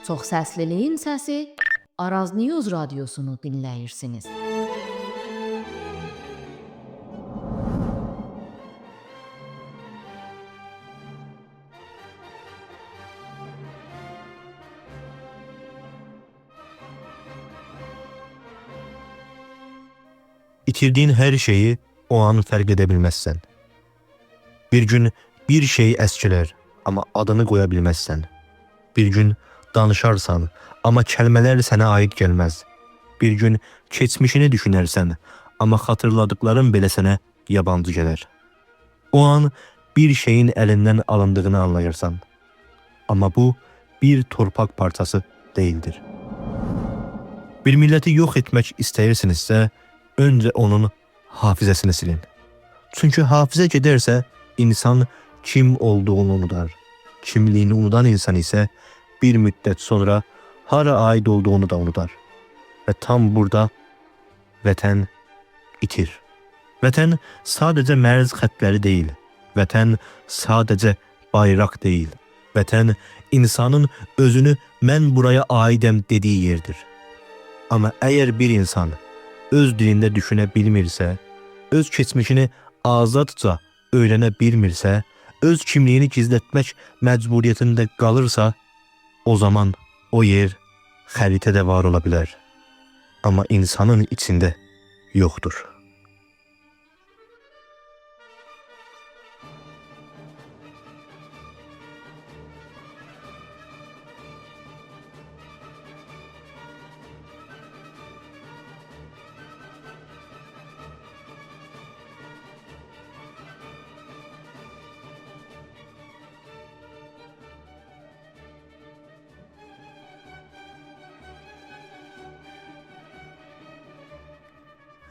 Çoxsəsliliyin səsi Araz News radiosunu dinləyirsiniz. İtirdiğin her şeyi o an fark edebilmezsen. Bir gün bir şey əskiler ama adını koyabilmezsen. Bir gün danışarsan ama kelimeler sana ait gelmez. Bir gün geçmişini düşünersen ama hatırladıkların bile sana yabancı gelir. O an bir şeyin elinden alındığını anlayırsan. Ama bu bir torpak parçası değildir. Bir milleti yok etmek istəyirsinizsə, önce onun hafizesini silin. Çünkü hafize giderse insan kim olduğunu unutar. Kimliğini unutan insan ise bir müddet sonra hara ait olduğunu da unutar. Ve tam burada vətən itir. Vətən sadece mərz xətləri değil. Vətən sadece bayraq değil. Vətən insanın özünü mən buraya aidəm dediği yerdir. Ama eğer bir insan öz dilinde düşünebilmirsə, öz keçmişini azadca öğrenebilmirsə, öz kimliğini gizletmek məcburiyyətində qalırsa, o zaman o yer xəritədə var ola bilər. Ama insanın içinde yoktur.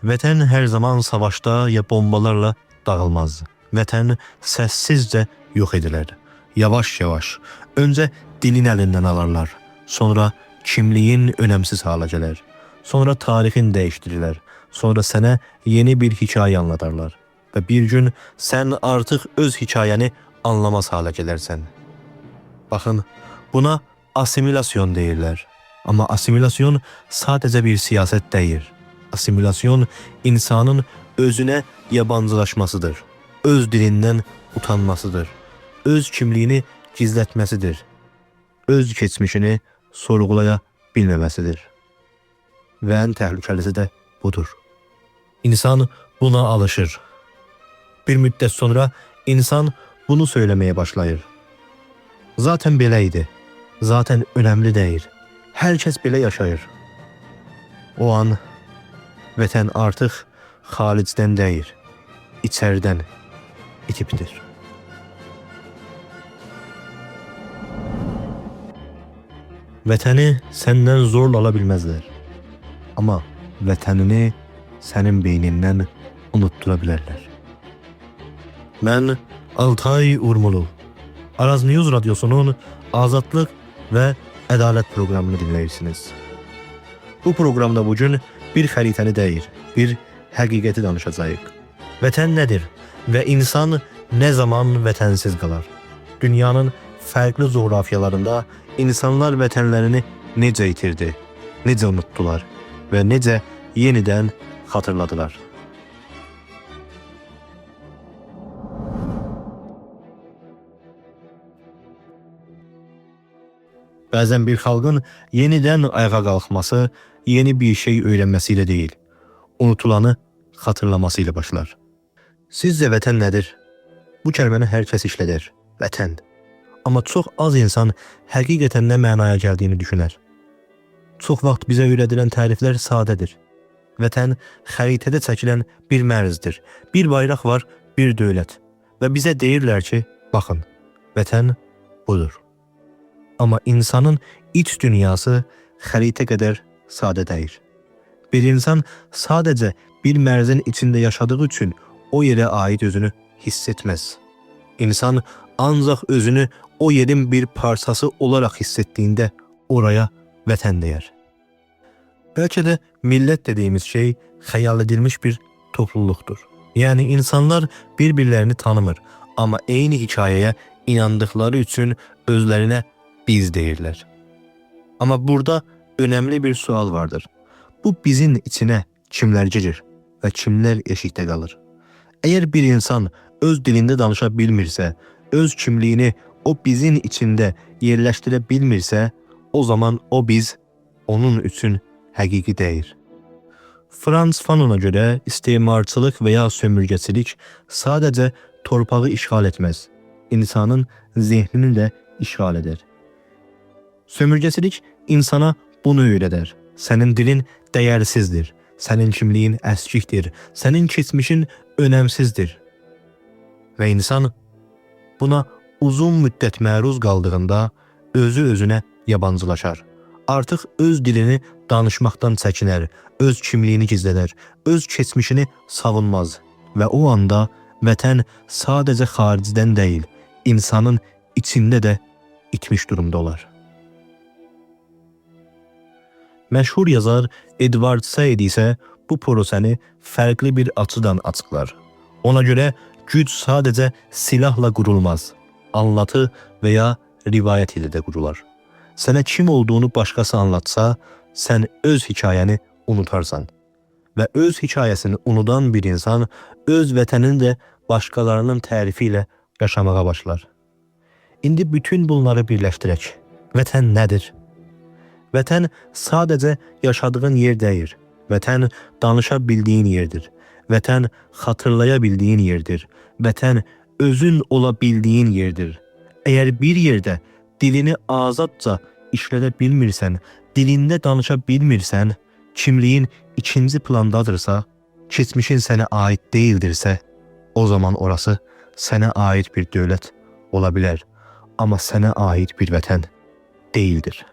Vətən her zaman savaşta ya bombalarla dağılmaz. Vətən səssizcə yok edilir. Yavaş yavaş. Önce dilin elinden alırlar. Sonra kimliğin önemsiz hale gelir. Sonra tarixin değiştirirler. Sonra sana yeni bir hikaye anlatarlar. Ve bir gün sen artık öz hikayeni anlamaz hale gelirsen. Bakın, buna asimilasyon deyirlər. Ama asimilasyon sadece bir siyaset değil. Asimilasyon insanın özüne yabancılaşmasıdır. Öz dilinden utanmasıdır. Öz kimliğini gizletmesidir. Öz keçmişini sorgulaya bilmemesidir. Ve en tehlikelisi de budur. İnsan buna alışır. Bir müddet sonra insan bunu söylemeye başlayır. Zaten beləydi. Zaten önemli değil. Herkes belə yaşayır. O an vətən artıq xaricdən deyil, içərdən itibdir. Vətəni səndən zorla ala bilməzlər. Ama vətənini sənin beynindən unuttura bilərlər. Mən Altay Urmulu. Araz News radyosunun azadlık ve ədalət programını dinləyirsiniz. Bu programda bugün bir xəritəni deyir, bir həqiqəti danışacağıq. Vətən nədir və insan nə zaman vətənsiz qalar? Dünyanın fərqli coğrafyalarında insanlar vətənlərini necə itirdi, necə unutdular və necə yenidən xatırladılar? Bəzən bir xalqın yenidən ayağa qalxması yeni bir şey öyrənməsiyle değil, unutulanı xatırlamasıyla başlar. Sizcə vətən nədir? Bu kəlməni hər kəs işlədir. Vətən. Amma çox az insan həqiqətən nə mənaya gəldiyini düşünər. Çox vaxt bizə öyrədilən təriflər sadədir. Vətən xəritədə çəkilən bir mərzdir. Bir bayraq var, bir dövlət. Və bizə deyirlər ki, baxın, vətən budur. Ama insanın iç dünyası xəritə qədər sadə deyil. Bir insan sadece bir mərzin içinde yaşadığı için o yere ait özünü hiss etmez. İnsan ancaq özünü o yerin bir parçası olarak hissettiğinde oraya vətən deyər. Belki de millet dediğimiz şey hayal edilmiş bir topluluktur. Yani insanlar birbirlerini tanımır ama eyni hikayeye inandıkları için özlerine biz deyirlər. Ama burada önemli bir sual vardır. Bu bizin içine kimler girir ve kimler eşikte kalır? Eğer bir insan öz dilinde danışa bilmirse, öz kimliğini o bizin içinde yerleştire bilmirse, o zaman o biz onun üçün həqiqi deyil. Frans Fanon'a göre istemarçılık veya sömürgecilik sadece torpağı işgal etmez, insanın zihnini de işgal eder. Sömürgecilik insana bunu öyrədər. Sənin dilin dəyərsizdir, sənin kimliyin əskikdir, sənin keçmişin önəmsizdir. Və insan buna uzun müddət məruz qaldığında özü özünə yabancılaşar. Artıq öz dilini danışmaqdan çəkinər, öz kimliyini gizlədər, öz keçmişini savunmaz və o anda vətən sadəcə xaricdən deyil, insanın içində də itmiş durumda olar. Məşhur yazar Edward Said isə bu prosəni fərqli bir açıdan açıqlar. Ona görə güc sadəcə silahla qurulmaz, anlatı və ya rivayət ilə də qurular. Sənə kim olduğunu başqası anlatsa, sən öz hikayəni unutarsan. Və öz hikayəsini unudan bir insan öz vətənini də başqalarının tərifi ilə yaşamağa başlar. İndi bütün bunları birləşdirək. Vətən nədir? Vətən sadəcə yaşadığın yer deyil. Vətən danışa bildiyin yerdir. Vətən xatırlaya bildiyin yerdir. Vətən özün ola bildiyin yerdir. Əgər bir yerdə dilini azadca işlədə bilmirsən, dilində danışa bilmirsən, kimliyin ikinci plandadırsa, keçmişin sənə aid deyildirsə, o zaman orası sənə aid bir dövlət ola bilər, amma sənə aid bir vətən deyildir.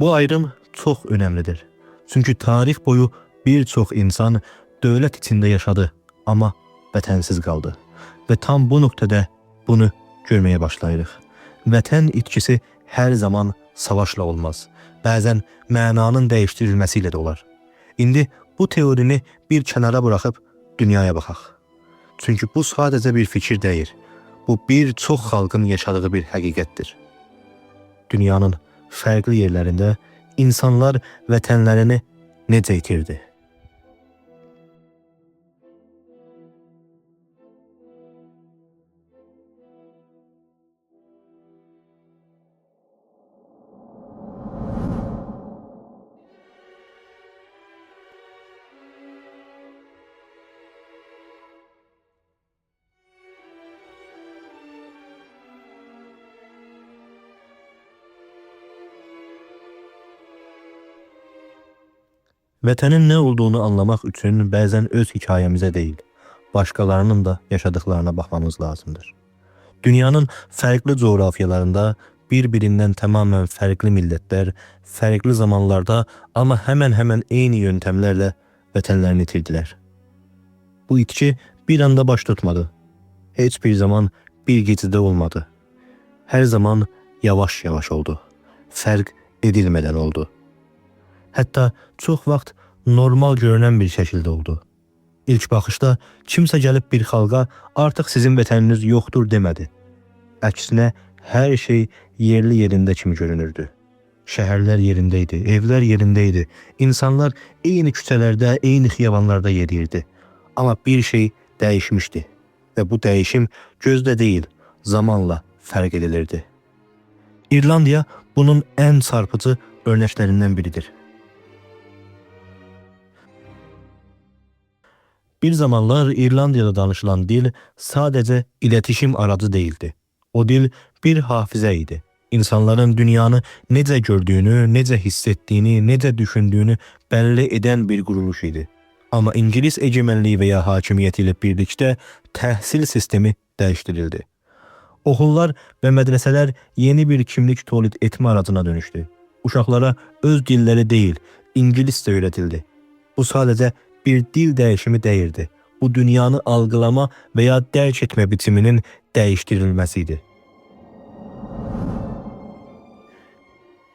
Bu ayrım çox önəmlidir. Çünki tarix boyu bir çox insan dövlət içində yaşadı, amma vətənsiz qaldı. Və tam bu nöqtədə bunu görməyə başlayırıq. Vətən itkisi hər zaman savaşla olmaz. Bəzən mənanın dəyişdirilməsi ilə də olar. İndi bu teorini bir kənara buraxıb dünyaya baxaq. Çünki bu sadəcə bir fikir deyil. Bu bir çox xalqın yaşadığı bir həqiqətdir. Dünyanın fərqli yerlərində insanlar vətənlərini necə itirdi? Vətənin nə olduğunu anlamaq üçün bəzən öz hekayəmizə deyil, başqalarının da yaşadıklarına baxmamız lazımdır. Dünyanın fərqli coğrafyalarında bir-birindən tamamən fərqli millətlər, fərqli zamanlarda, amma həmən eyni yöntəmlərlə vətənlərini itirdilər. Bu itki bir anda baş tutmadı. Heç bir zaman bir gecədə olmadı. Hər zaman yavaş-yavaş oldu. Fərq edilmədən oldu. Hətta çox vaxt normal görünən bir şəkildə oldu. İlk baxışda kimsə gəlib bir xalqa artıq sizin vətəniniz yoxdur demədi. Əksinə hər şey yerli yerində kimi görünürdü. Şəhərlər yerində idi, evlər yerində idi. İnsanlar eyni küçələrdə, eyni xiyabanlarda yeriyirdi. Amma bir şey dəyişmişdi və bu dəyişim gözlə deyil, zamanla fərq edilirdi. İrlandiya bunun ən çarpıcı örnəklərindən biridir. Bir zamanlar İrlandiyada danışılan dil sadəcə iletişim aracı değildi. O dil bir hafizə idi. İnsanların dünyanı necə gördüyünü, necə hiss etdiyini, necə düşündüyünü bəlli edən bir quruluş idi. Amma İngilis egemenliyi və ya hakimiyyəti ilə birlikdə təhsil sistemi dəyişdirildi. Okullar və mədrəsələr yeni bir kimlik tolid etmə aracına dönüşdü. Uşaqlara öz dilləri deyil, İngiliscə öyrədildi. Bu sadəcə bir dil dəyişimi deyildi. Bu dünyanı algılama və ya dərk etmə biçiminin dəyişdirilməsi idi.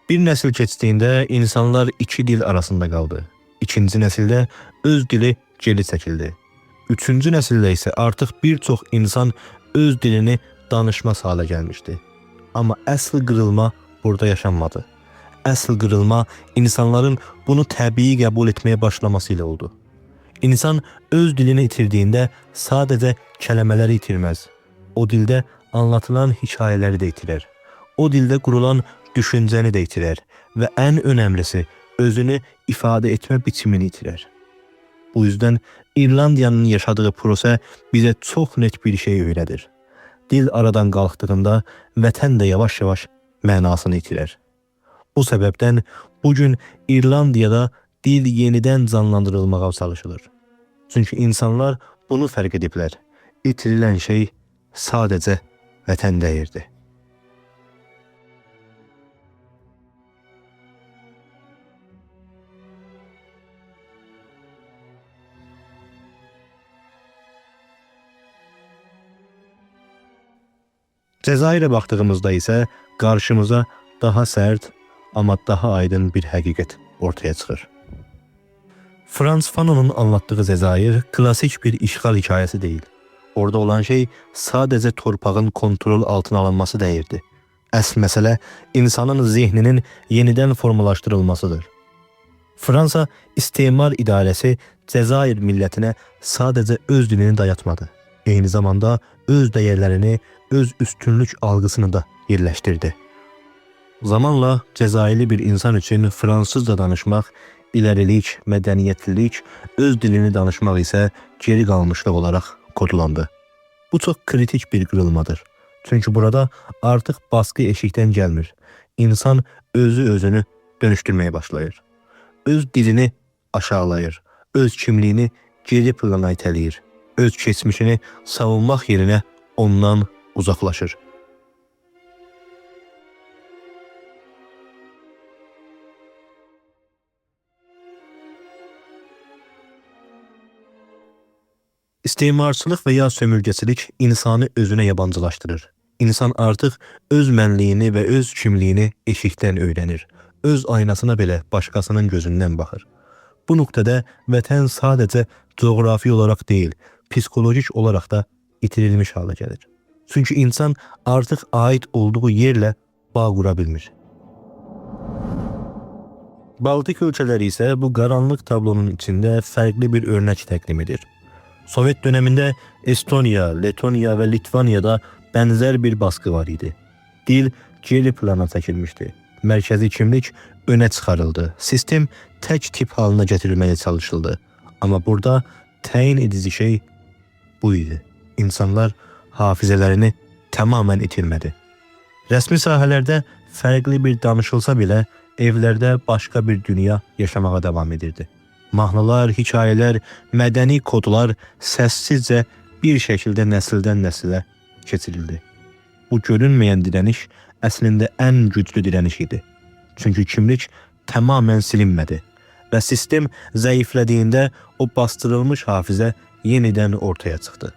Bir nəsil keçdiyində insanlar iki dil arasında qaldı. İkinci nəsildə öz dili geri çəkildi. Üçüncü nəsildə isə artıq bir çox insan öz dilini danışmaz hala gəlmişdi. Amma əsl qırılma burada yaşanmadı. əsl qırılma insanların bunu təbii qəbul etməyə başlaması ilə oldu. İnsan öz dilini itirdiyində sadəcə kəlmələri itirməz. O dildə anlatılan hekayələri də itirir. O dildə qurulan düşüncəni də itirir və ən önəmlisi özünü ifadə etmə biçimini itirir. Bu yüzden İrlandiyanın yaşadığı proses bize çok net bir şey öğretir. Dil aradan qalxdığında vətən də yavaş-yavaş mənasını itirir. Bu sebepten bugün İrlandiyada dil yeniden canlandırılmağa çalışılır. Çünkü insanlar bunu fərq ediblər. İtirilən şey sadəcə vətən deyirdi. Cəzairə baxdığımızda isə qarşımıza daha sərt, amma daha aydın bir həqiqət ortaya çıxır. Frans Fanon'un anlattığı Cəzair klasik bir işğal hikayesi değil. Orada olan şey sadəcə torpağın kontrol altına alınması deyirdi. Əsl məsələ insanın zihninin yenidən formalaşdırılmasıdır. Fransa istimar idarəsi Cəzair millətinə sadəcə öz dilini dayatmadı. Eyni zamanda öz dəyərlərini, öz üstünlük algısını da yerləşdirdi. Zamanla Cəzairli bir insan üçün Fransızca danışmaq, ilerilik, mədəniyyətlilik, öz dilini danışmaq isə geri qalmışlıq olaraq kodlandı. Bu çok kritik bir kırılmadır. Çünkü burada artık baskı eşikten gelmir. İnsan özü özünü dönüştürmeye başlayır. Öz dilini aşağılayır. Öz kimliğini geri plana itələyir. Öz keçmişini savunmaq yerine ondan uzaklaşır. İstimarçılıq və ya sömürgəçilik insanı özünə yabancılaşdırır. İnsan artıq öz mənliyini və öz kimliyini eşikdən öyrənir. Öz aynasına belə başqasının gözündən baxır. Bu nöqtədə vətən sadəcə coğrafi olaraq deyil, psikolojik olaraq da itirilmiş hala gəlir. Çünki insan artıq ait olduğu yerlə bağ qura bilmir. Baltik ölkələri isə bu qaranlıq tablonun içində fərqli bir örnək təqdim edir. Sovet döneminde Estonya, Letonya ve Litvaniyada benzer bir baskı var idi. Dil geri plana çəkilmişdi. Mərkəzi kimlik öne çıxarıldı. Sistem tək tip halına getirilmeye çalışıldı. Ama burada təyin edici şey bu idi. İnsanlar hafizələrini tamamen itirmədi. Rəsmi sahələrdə fərqli bir danışılsa belə evlərdə başka bir dünya yaşamağa devam edirdi. Mahnılar, hikayeler, mədəni kodlar səssizcə bir şəkildə nəsildən nəsilə keçirildi. Bu görünməyən direniş əslində ən güclü direniş idi. Çünki kimlik tamamen silinmədi və sistem zəiflədiyində o bastırılmış hafizə yenidən ortaya çıxdı.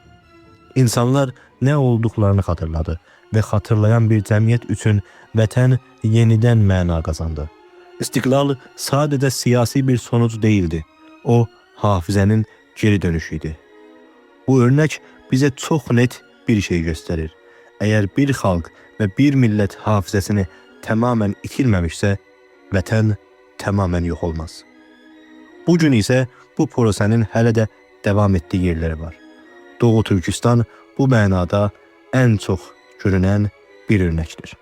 İnsanlar nə olduqlarını xatırladı və xatırlayan bir cəmiyyət üçün vətən yenidən məna qazandı. İstiqlal sadəcə siyasi bir sonuc değildi. O, hafizənin geri dönüşüydü. Bu örnek bize çok net bir şey gösterir. Eğer bir xalq və bir millət hafizəsini tamamen itirməmişsə, vətən tamamen yok olmaz. Bugün ise bu prosenin hələ də devam ettiği yerləri var. Doğu Türkistan bu mənada en çok görünən bir örnəkdir.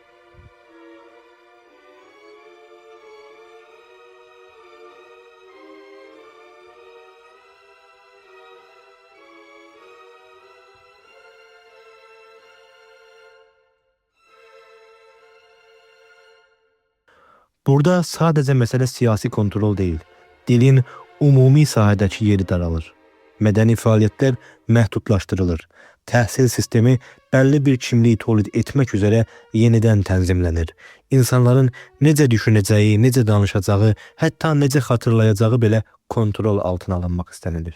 Burada sadece mesele siyasi kontrol değil, dilin umumi sahədəki yeri daralır. Mədəni fəaliyyətlər məhdudlaşdırılır. Təhsil sistemi bəlli bir kimliyi tolid etmək üzərə yenidən tənzimlənir. İnsanların necə düşünəcəyi, necə danışacağı, hətta necə xatırlayacağı belə kontrol altına alınmaq istənilir.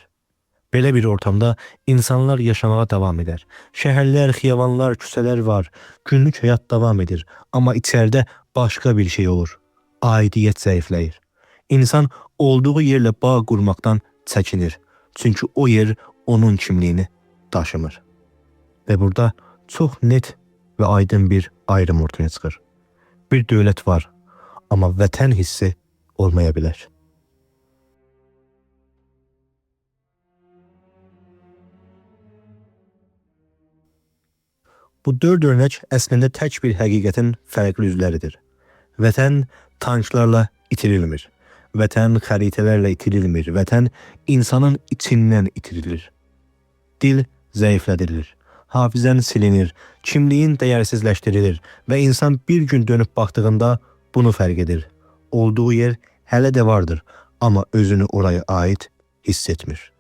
Belə bir ortamda insanlar yaşamağa devam eder. Şəhərlər, xiyabanlar, küçələr var. Günlük həyat devam edir. Amma içəridə başqa bir şey olur. Aidiyyət zəifləyir. İnsan olduğu yerlə bağ qurmaqdan çəkinir. Çünki o yer onun kimliyini daşımır. Və burada çox net və aydın bir ayrım ortaya çıxır. Bir dövlət var. amma vətən hissi olmaya bilər. Bu 4 örnək əslində tək bir həqiqətin fərqli üzləridir. Vətən tanklarla itirilmir. Vətən xəritələrlə itirilmir. Vətən insanın içindən itirilir. Dil zəiflədilir. Hafizən silinir. Kimliyin dəyərsizləşdirilir və insan bir gün dönüb baxdığında bunu fərq edir. Olduğu yer hələ də vardır, amma özünü oraya aid hiss etmir.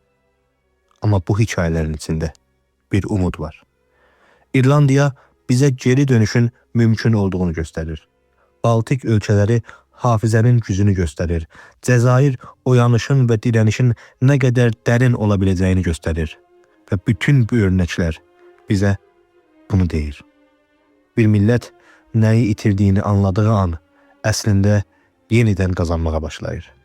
Amma bu hekayələrin içində bir umud var. İrlandiya bizə geri dönüşün mümkün olduğunu göstərir. Baltik ölkələri hafizənin gücünü göstərir. Cəzair oyanışın və dirənişin nə qədər dərin ola biləcəyini göstərir. Və bütün bu örnəklər bizə bunu deyir. Bir millət nəyi itirdiyini anladığı an əslində yenidən qazanmağa başlayır.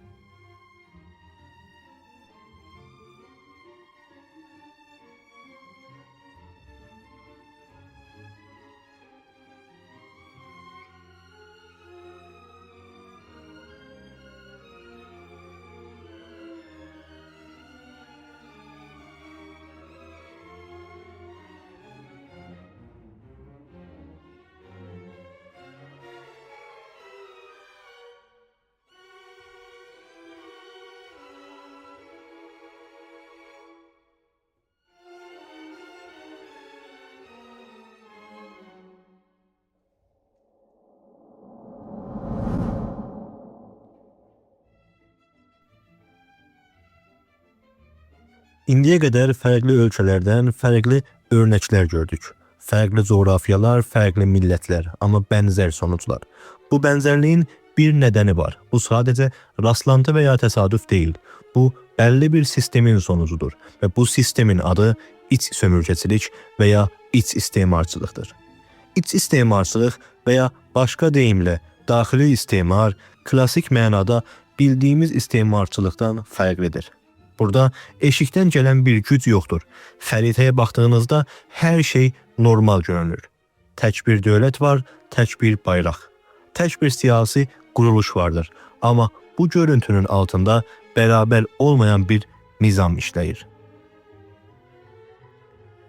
İndiyə qədər fərqli ölkələrdən fərqli örnəklər gördük. Fərqli coğrafiyalar, fərqli millətlər, amma bənzər sonuclar. Bu bənzərliyin bir nədəni var. Bu sadəcə rastlantı və ya təsadüf deyil. Bu bəlli bir sistemin sonucudur və bu sistemin adı iç sömürgəçilik və ya iç istemarçılıqdır. İç istemarçılıq və ya başqa deyimlə daxili istemar klassik mənada bildiyimiz istemarçılıqdan fərqlidir. Burada eşikdən gələn bir güc yoxdur. Xəritəyə baxdığınızda hər şey normal görünür. Tək bir dövlət var, tək bir bayraq. Tək bir siyasi quruluş vardır. Amma bu görüntünün altında bərabər olmayan bir nizam işləyir.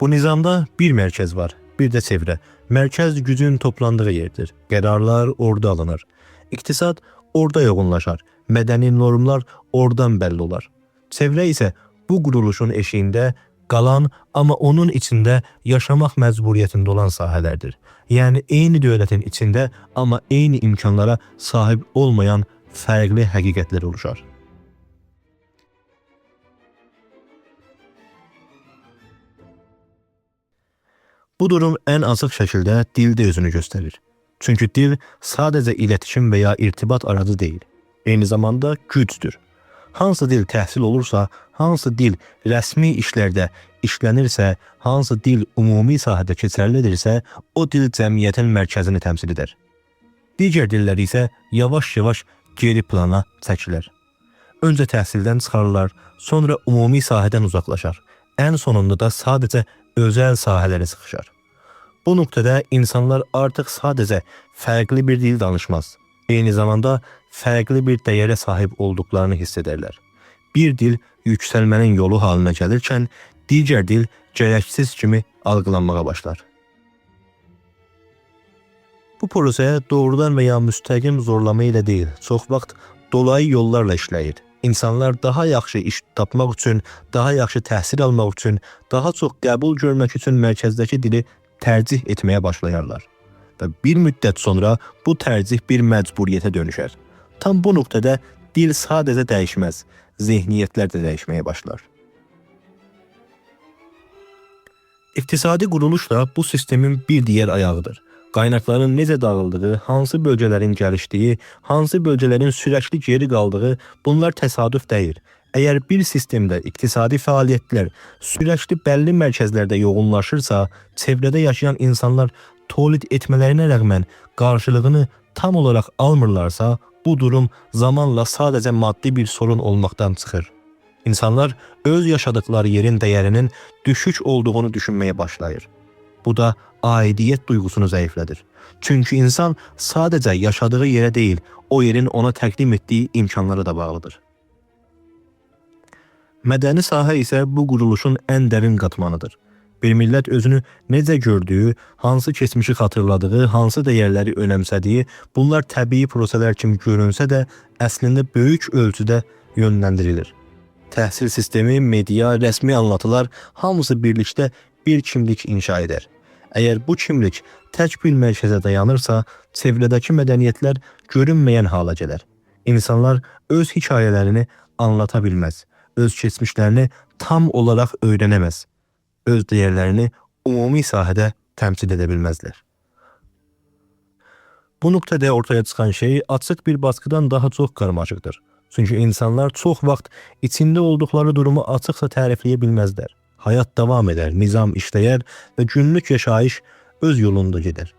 Bu nizamda bir mərkəz var, bir də çevrə. Mərkəz gücün toplandığı yerdir. Qərarlar orada alınır. İqtisad orada yoğunlaşar. Mədəni normlar oradan bəlli olar. Çevrə isə bu quruluşun eşiyində qalan, amma onun içində yaşamaq məcburiyyətində olan sahələrdir. Yəni eyni dövlətin içində, amma eyni imkanlara sahib olmayan fərqli həqiqətlər oluşar. Bu durum ən açıq şəkildə dildə özünü göstərir. Çünki dil sadəcə iletişim və ya irtibat aracı deyil. Eyni zamanda gücdür. Hansı dil təhsil olursa, hansı dil rəsmi işlərdə işlənirsə, hansı dil ümumi sahədə keçərlidirsə, o dil cəmiyyətin mərkəzini təmsil edər. Digər dillər isə yavaş-yavaş geri plana çəkilir. Öncə təhsildən çıxarlar, sonra ümumi sahədən uzaqlaşar. Ən sonunda da sadəcə özəl sahələrə sıxışar. Bu nöqtədə insanlar artıq sadəcə fərqli bir dil danışmaz. Eyni zamanda fərqli bir dəyərə sahib olduqlarını hiss edərlər. Bir dil yüksəlmənin yolu haline gəlirkən, digər dil gərəksiz kimi algılanmağa başlar. Bu prosesə doğrudan və ya müstəqim zorlama ilə deyil, çox vaxt dolayı yollarla işləyir. İnsanlar daha yaxşı iş tapmaq üçün, daha yaxşı təhsil almaq üçün, daha çox qəbul görmək üçün mərkəzdəki dili tərcih etməyə başlayarlar. Və bir müddət sonra bu tərcih bir məcburiyyətə dönüşər. Tam bu nöqtədə dil sadəcə dəyişməz, zehniyyətlər də dəyişməyə başlar. İqtisadi quruluş da bu sistemin bir digər ayağıdır. Qaynaqların necə dağıldığı, hansı bölgələrin gəlişdiyi, hansı bölgələrin sürəkli geri qaldığı bunlar təsadüf deyil. Əgər bir sistemdə iqtisadi fəaliyyətlər sürəkli bəlli mərkəzlərdə yoğunlaşırsa, çevrədə yaşayan insanlar tolid etmələrinə rəğmən qarşılığını tam olaraq almırlarsa, bu durum zamanla sadəcə maddi bir sorun olmaqdan çıxır. İnsanlar öz yaşadıkları yerin dəyərinin düşük olduğunu düşünməyə başlayır. Bu da aidiyyət duyğusunu zəiflədir. Çünki insan sadəcə yaşadığı yerə deyil, o yerin ona təqdim etdiyi imkanlara da bağlıdır. Mədəni sahə isə bu quruluşun ən dərin qatmanıdır. Bir millət özünü necə gördüyü, hansı keçmişi xatırladığı, hansı dəyərləri önəmsədiyi, bunlar təbii proseslər kimi görünsə də, əslində böyük ölçüdə yönləndirilir. Təhsil sistemi, media, rəsmi anlatılar hamısı birlikdə bir kimlik inşa edər. Əgər bu kimlik tək bir mərkəzə dayanırsa, çevrədəki mədəniyyətlər görünməyən hala gələr. İnsanlar öz hekayələrini anlata bilməz, öz keçmişlərini tam olaraq öyrənəməz, öz dəyərlərini ümumi sahədə təmsil edə bilməzlər. Bu nöqtədə ortaya çıxan şey açıq bir baskıdan daha çox qarmaşıqdır. Çünki insanlar çox vaxt içində olduqları durumu açıqsa tərifləyə bilməzlər. Hayat davam edər, nizam işləyər və günlük yaşayış öz yolunda gedər.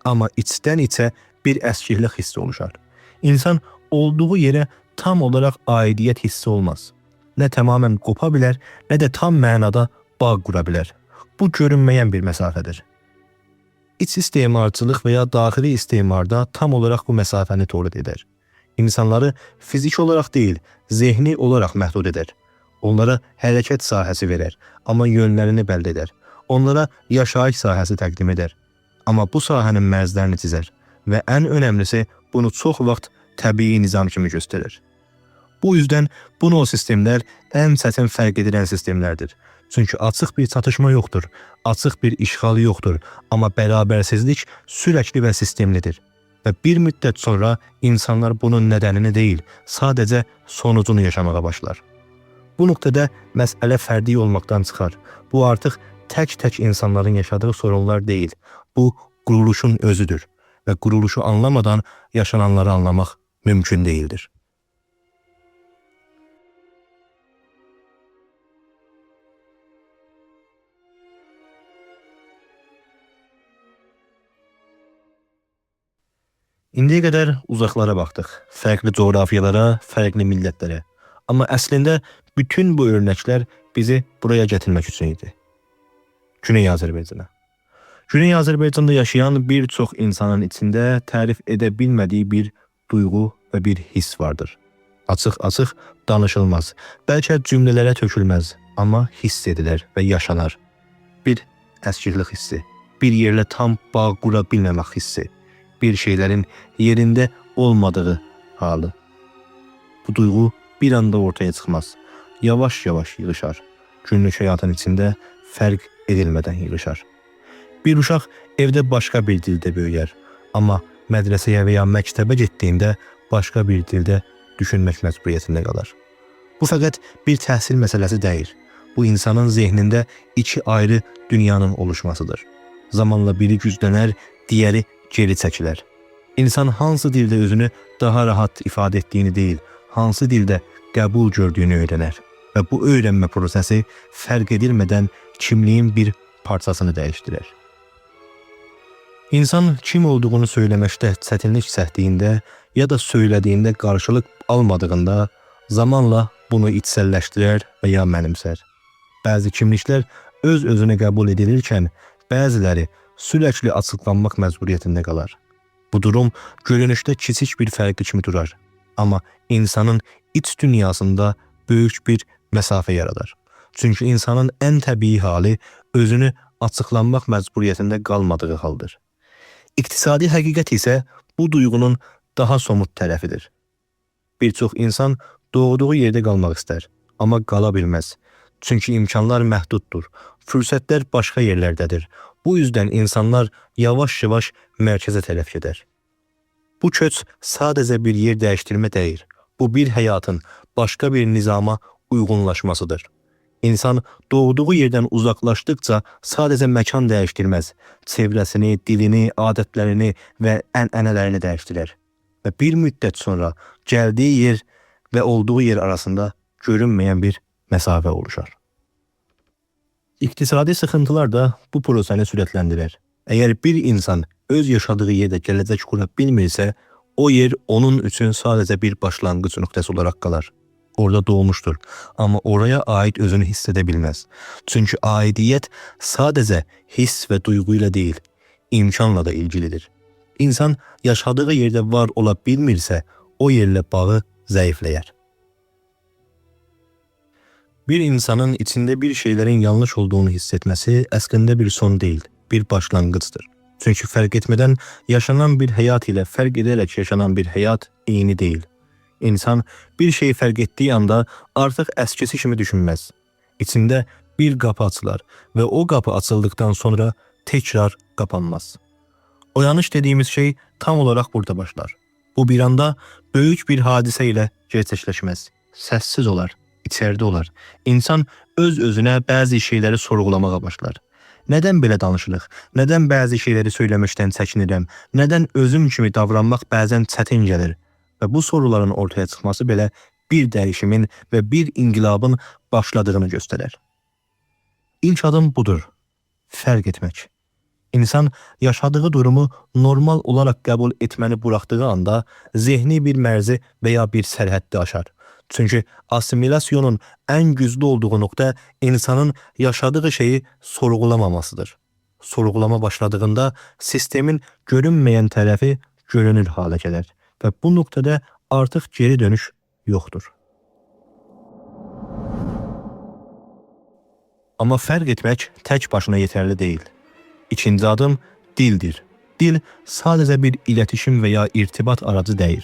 Amma içdən içə bir əskiklik hissi oluşar. İnsan olduğu yerə tam olaraq aidiyyət hissi olmaz. Nə tamamən qopa bilər, nə də tam mənada bağ qura bilər. Bu görünməyən bir məsafədir. İç istemarçılıq və ya daxili istemarda tam olaraq bu məsafəni tolid edər. İnsanları fiziki olaraq deyil, zehni olaraq məhdud edər. Onlara hərəkət sahəsi verər, amma yönlərini bəlli edər. Onlara yaşayış sahəsi təqdim edər. Amma bu sahənin mərzlərini çizər və ən önəmlisi bunu çox vaxt təbii nizam kimi göstərir. Bu yüzden bu növ sistemlər ən çətin fərq edilən sistemlərdir. Çünki açıq bir çatışma yoxdur, açıq bir işğal yoxdur, amma bərabərsizlik sürəkli və sistemlidir. Və bir müddət sonra insanlar bunun nədənini deyil, sadəcə sonucunu yaşamağa başlar. Bu nöqtədə məsələ fərdi olmaqdan çıxar. Bu artıq tək-tək insanların yaşadığı sorunlar deyil, bu quruluşun özüdür və quruluşu anlamadan yaşananları anlamaq mümkün değildir. İndiyə qədər uzaqlara baxdıq, fərqli coğrafiyalara, fərqli millətlərə. Amma əslində bütün bu örnəklər bizi buraya gətirmək üçün idi. Güney Azərbaycana. Güney Azərbaycanda yaşayan bir çox insanın içində tərif edə bilmədiyi bir duyğu və bir hiss vardır. Açıq-açıq danışılmaz, bəlkə cümlələrə tökülməz, amma hiss edilir və yaşanar. Bir əskiklik hissi, bir yerlə tam bağ qura bilməmək hissi, bir şeylərin yerində olmadığı halı. Bu duyğu bir anda ortaya çıxmaz, yavaş-yavaş yığışar, günlük həyatın içində fərq edilmədən yığışar. Bir uşaq evdə başqa bir dildə böyüyər, amma mədrəsəyə və ya məktəbə getdiyində başqa bir dildə düşünmək məcburiyyətində qalar. Bu fəqət bir təhsil məsələsi deyil. Bu insanın zehnində iki ayrı dünyanın oluşmasıdır. Zamanla biri güclənər, digəri geri çəkilər. İnsan hansı dildə özünü daha rahat ifadə etdiyini deyil, hansı dildə qəbul gördüyünü öyrənər. Və bu öyrənmə prosesi fərq edilmədən kimliyin bir parçasını dəyişdirir. İnsan kim olduğunu söyləməkdə çətinlik çəkdiyində ya da söylədiyində qarşılıq almadığında zamanla bunu içsəlləşdirər və ya mənimsər. Bəzi kimliklər öz-özünə qəbul edilirkən, bəziləri sürəkli açıqlanmaq məcburiyyətində qalar. Bu durum görünüşdə kiçik bir fərqi kimi durar, amma insanın iç dünyasında böyük bir məsafə yaradar. Çünki insanın ən təbii hali özünü açıqlanmaq məcburiyyətində qalmadığı haldır. İqtisadi həqiqət isə bu duyğunun daha somut tərəfidir. Bir çox insan doğduğu yerdə qalmaq istər, amma qala bilməz. Çünki imkanlar məhduddur, fürsətlər başqa yerlərdədir. Bu yüzden insanlar yavaş-yavaş mərkəzə tərəf gedər. Bu köç sadəcə bir yer dəyişdirmə deyil. Bu bir həyatın başqa bir nizama uyğunlaşmasıdır. İnsan doğduğu yerdən uzaqlaşdıqca sadəcə məkan dəyişdirməz, çevrəsini, dilini, adətlərini və ənənələrini dəyişdirər. Və bir müddət sonra gəldiyi yer və olduğu yer arasında görünməyən bir məsafə oluşar. İqtisadi sıxıntılar da bu prosesi sürətləndirir. Əgər bir insan öz yaşadığı yerdə gələcək qura bilmirsə, o yer onun üçün sadəcə bir başlanğıc nöqtəsi olaraq qalar. orada doğmuştur. Amma oraya ait özünü hiss edə bilməz. Çünki aidiyyət sadəcə hiss və duyğu ilə deyil, imkanla da ilgilidir. İnsan yaşadığı yerdə var ola bilmirsə, o yerlə bağı zəifləyər. Bir insanın içində bir şeylərin yanlış olduğunu hiss etməsi əslində bir son deyil, bir başlanğıcdır. Çünki fərq etmədən yaşanan bir həyat ilə fərq edərək yaşanan bir həyat eyni deyil. İnsan bir şeyi fərq etdiyi anda artıq əskisi kimi düşünməz. İçində bir qapı açılar və o qapı açıldıqdan sonra təkrar qapanmaz. Oyanış dediğimiz şey tam olarak burada başlar. Bu bir anda böyük bir hadisə ilə gerçəkləşməz. Səssiz olar, içərdə olar. İnsan öz-özünə bəzi şeyləri sorğulamağa başlar. Nədən belə danışırıq? Nədən bəzi şeyləri söyləməkdən çəkinirəm? Nədən özüm kimi davranmaq bəzən çətin gəlir? Və bu soruların ortaya çıxması belə bir dəyişimin və bir inqilabın başladığını göstərir. İlk adım budur. Fərq etmək. İnsan yaşadığı durumu normal olaraq qəbul etməni buraxdığı anda zehni bir mərzi və ya bir sərhəddi aşar. Çünki assimilasyonun ən güclü olduğu nöqtə insanın yaşadığı şeyi sorğulamamasıdır. Sorğulama başladığında sistemin görünməyən tərəfi görünür halə gələr və bu nöqtədə artıq geri dönüş yoxdur. Amma fərq etmək tək başına yetərli deyil. İkinci adım dildir. Dil sadəcə bir iletişim və ya irtibat aracı deyil.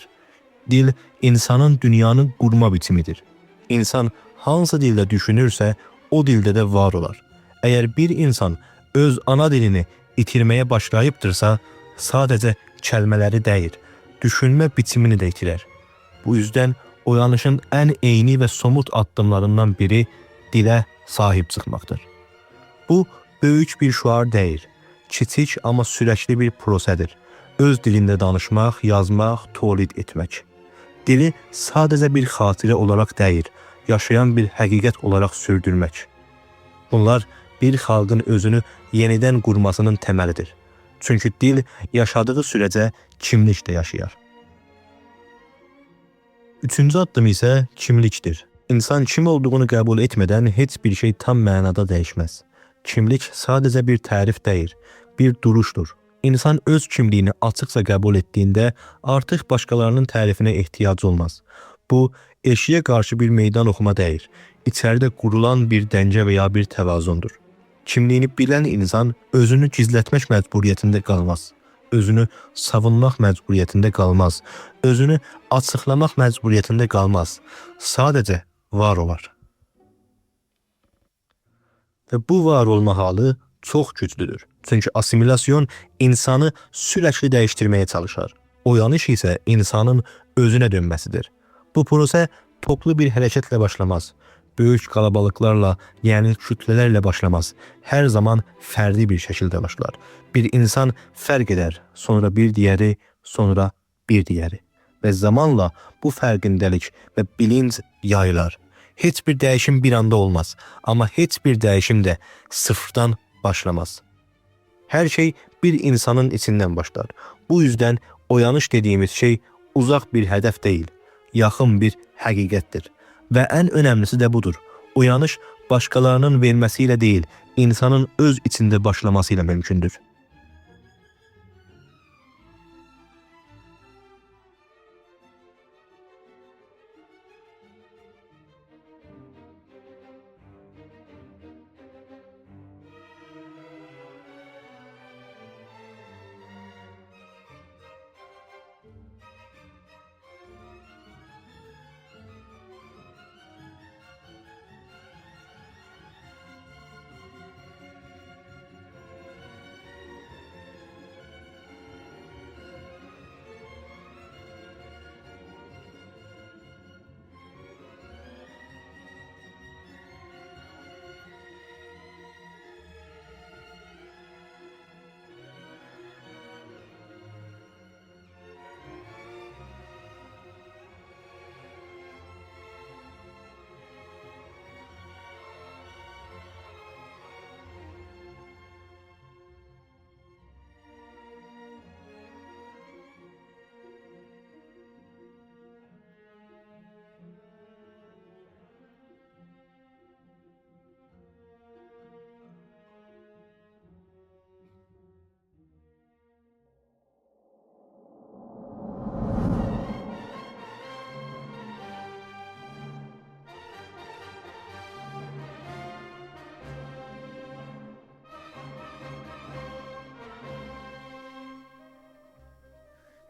Dil insanın dünyanı qurma biçimidir. İnsan hansı dildə düşünürsə, o dildə də var olar. Əgər bir insan öz ana dilini itirməyə başlayıbdırsa, sadəcə kəlmələri deyil, düşünmə biçimini də itirər. Bu yüzden oyanışın ən eyni və somut addımlarından biri dilə sahib çıxmaqdır. Bu böyük bir şuar deyil, kiçik amma sürəkli bir prosədir. Öz dilində danışmaq, yazmaq, tolid etmək. Dili sadəcə bir xatirə olaraq deyil, yaşayan bir həqiqət olaraq sürdürmək. Bunlar bir xalqın özünü yenidən qurmasının təməlidir. Çünki dil yaşadığı sürəcə kimlik də yaşayar. Üçüncü addım isə kimlikdir. İnsan kim olduğunu qəbul etmədən heç bir şey tam mənada dəyişməz. Kimlik sadəcə bir tərif deyil, bir duruşdur. İnsan öz kimliyini açıqca qəbul etdiyində artıq başqalarının tərifinə ehtiyac olmaz. Bu, eşiyə qarşı bir meydan oxuma deyil, içəridə qurulan bir dəncə və ya bir təvazundur. Kimliyini bilən insan özünü gizlətmək məcburiyyətində qalmaz. Özünü savunmaq məcburiyyətində qalmaz. Özünü açıqlamaq məcburiyyətində qalmaz. Sadəcə var olar. Və bu var olma halı çox güclüdür. Çünki assimilasyon insanı sürəkli dəyişdirməyə çalışar. Oyanış isə insanın özünə dönməsidir. Bu proses toplu bir hərəkətlə başlamaz. Böyük kalabalıklarla, yəni kütlələrlə başlamaz. Hər zaman fərdi bir şəkildə başlar. Bir insan fərq edər, sonra bir digəri, sonra bir digəri. Və zamanla bu fərqindəlik və bilinc yayılar. Heç bir dəyişim bir anda olmaz, amma heç bir dəyişim də sıfırdan başlamaz. Hər şey bir insanın içindən başlar. Bu yüzden oyanış dediğimiz şey uzaq bir hədəf deyil, yaxın bir həqiqətdir. Və ən önəmlisi də budur. Uyanış başqalarının verməsiyle değil, insanın öz içində başlamasıyla mümkündür.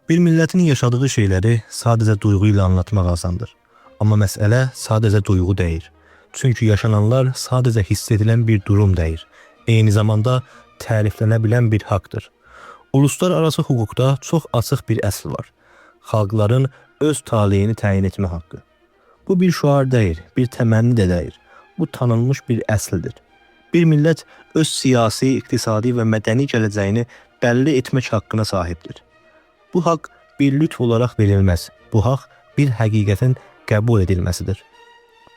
Bir millətin yaşadığı şeyləri sadəcə duyğu ilə anlatmaq asandır. Amma məsələ sadəcə duyğu deyil. Çünki yaşananlar sadəcə hiss edilən bir durum deyil. Eyni zamanda təriflənə bilən bir haqdır. Uluslararası hüquqda çox açıq bir əsl var. Xalqların öz taleyini təyin etmə haqqı. Bu bir şüar deyil, bir təmənni də deyil. Bu tanınmış bir əsldir. Bir millət öz siyasi, iqtisadi və mədəni gələcəyini bəlli etmək haqqına sahibdir. Bu haqq bir lütf olaraq verilməz. Bu haqq bir həqiqətin qəbul edilməsidir.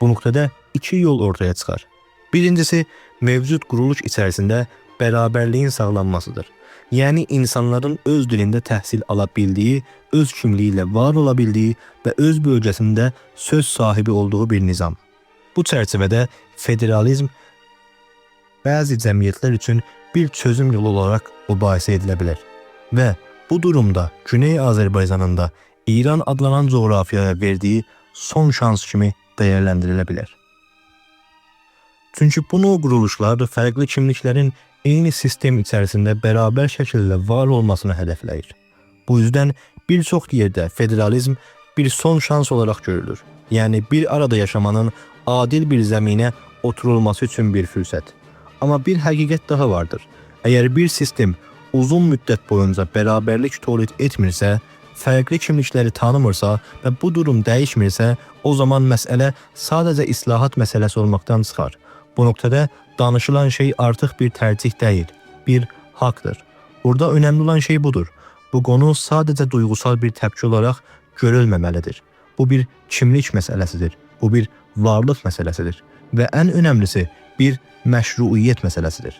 Bu nöqtədə iki yol ortaya çıxar. Birincisi, mevcud quruluş içərisində bərabərliyin sağlanmasıdır. Yəni insanların öz dilində təhsil ala bildiyi, öz kimliyi ilə var ola bildiyi və öz bölgəsində söz sahibi olduğu bir nizam. Bu çərçivədə federalizm bəzi cəmiyyətlər üçün bir çözüm yolu olaraq mübahisə edilə bilər. Və bu durumda Güney Azərbaycanın da İran adlanan coğrafiyaya verdiyi son şans kimi dəyərləndirilə bilər. Çünki bunu quruluşlar fərqli kimliklərin eyni sistem içərisində bərabər şəkildə var olmasını hədəfləyir. Bu yüzden bir çox yerdə federalizm bir son şans olaraq görülür. Yəni bir arada yaşamanın adil bir zəminə oturulması üçün bir fürsət. Amma bir həqiqət daha vardır. Əgər bir sistem uzun müddət boyunca bərabərlik tolid etmirsə, fərqli kimlikləri tanımırsa və bu durum dəyişmirsə, o zaman məsələ sadəcə islahat məsələsi olmaqdan çıxar. Bu nöqtədə danışılan şey artıq bir tərcih deyil, bir haqdır. Burada önəmli olan şey budur. Bu qonu sadəcə duyğusal bir təpki olaraq görülməməlidir. Bu bir kimlik məsələsidir. Bu bir varlıq məsələsidir. Və ən önəmlisi bir məşruiyyət məsələsidir.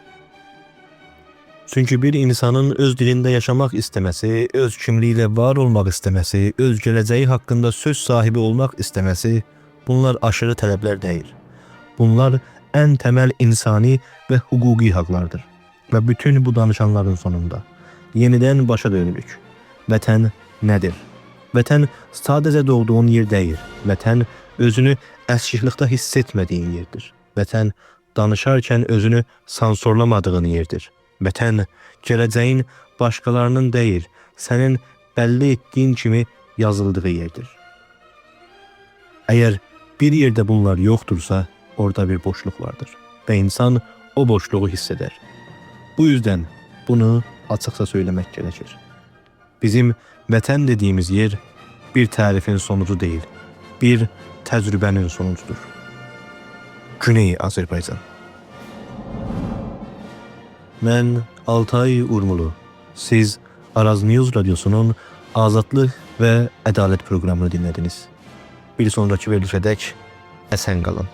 Çünki bir insanın öz dilində yaşamaq istəməsi, öz kimliyi ilə var olmaq istəməsi, öz gələcəyi haqqında söz sahibi olmaq istəməsi, bunlar aşırı tələblər deyil. Bunlar ən təməl insani və hüquqi haqlardır. Və bütün bu danışanların sonunda yenidən başa dönürük. Vətən nədir? Vətən sadəcə doğduğun yer deyil. Vətən özünü əskiklikdə hiss etmədiyin yerdir. Vətən danışarkən özünü sansorlamadığın yerdir. Vətən gələcəyin başqalarının deyil, sənin bəlli etdiyin kimi yazıldığı yerdir. Əgər bir yerdə bunlar yoxdursa, orada bir boşluq vardır və insan o boşluğu hiss edər. Bu yüzden bunu açıqca söyləmək gerekir. Bizim vətən dediyimiz yer bir tərifin sonucu deyil, bir təcrübənin sonucudur. Güney Azərbaycan. Mən Altay Urmulu. Siz Araz News Radyosu'nun Azadlıq və Ədalət proqramını dinlediniz. Bir sonraki verilişədək əsən qalın.